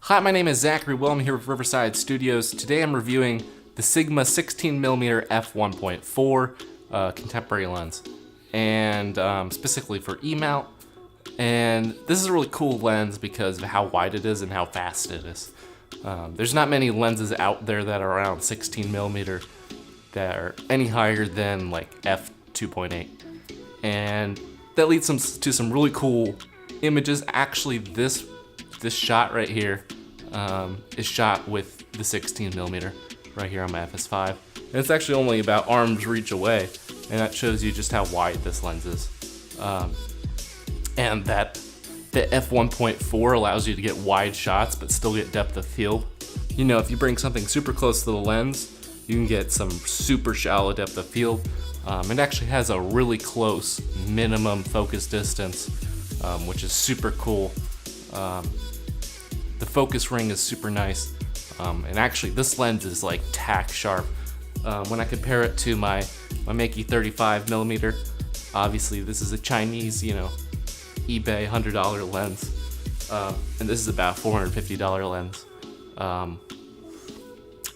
Hi, my name is Zachary Will. I'm here with Riverside Studios. Today I'm reviewing the Sigma 16mm f1.4 contemporary lens, and specifically for E-mount. And this is a really cool lens because of how wide it is and how fast it is. There's not many lenses out there that are around 16mm that are any higher than like f2.8, and that leads to some really cool images. Actually, this shot right here is shot with the 16mm right here on my FS5. And it's actually only about arm's reach away, and that shows you just how wide this lens is. And that the f1.4 allows you to get wide shots but still get depth of field. You know, if you bring something super close to the lens, you can get some super shallow depth of field. It actually has a really close minimum focus distance, which is super cool. The focus ring is super nice, and actually this lens is like tack sharp. When I compare it to my Meike 35mm, obviously this is a Chinese, eBay $100 lens, and this is about $450 lens,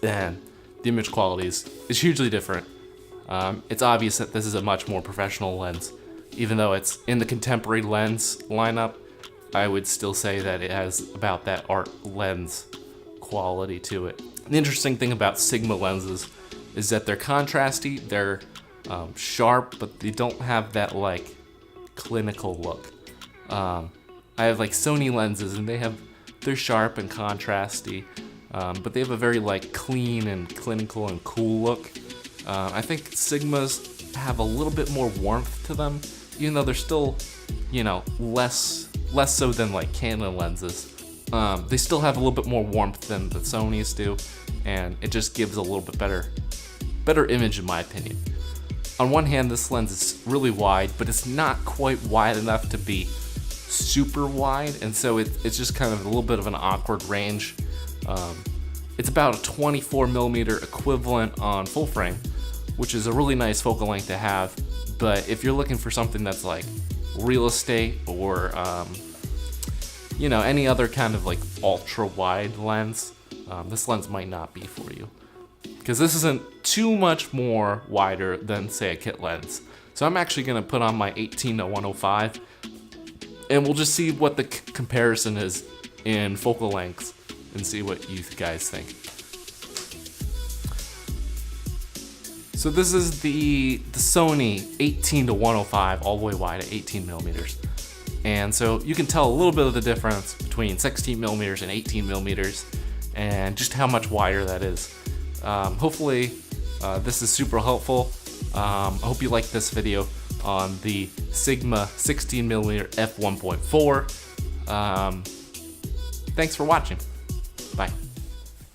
and the image quality is hugely different. It's obvious that this is a much more professional lens. Even though it's in the contemporary lens lineup, I would still say that it has about that art lens quality to it. The interesting thing about Sigma lenses is that they're contrasty, they're sharp, but they don't have that like clinical look. I have like Sony lenses, and they're sharp and contrasty, but they have a very like clean and clinical and cool look. I think Sigmas have a little bit more warmth to them, even though they're still, less so than like Canon lenses. They still have a little bit more warmth than the Sonys do, and it just gives a little bit better image in my opinion. On one hand, this lens is really wide, but it's not quite wide enough to be super wide, and so it's just kind of a little bit of an awkward range. It's about a 24mm equivalent on full frame, which is a really nice focal length to have, but if you're looking for something that's like real estate or any other kind of like ultra wide lens, this lens might not be for you, because this isn't too much more wider than say a kit lens. So I'm actually going to put on my 18-105, and we'll just see what the comparison is in focal lengths and see what you guys think. So this is the Sony 18-105 all the way wide at 18mm. And so you can tell a little bit of the difference between 16mm and 18mm and just how much wider that is. Hopefully this is super helpful. I hope you liked this video on the Sigma 16mm f1.4. Thanks for watching. Bye.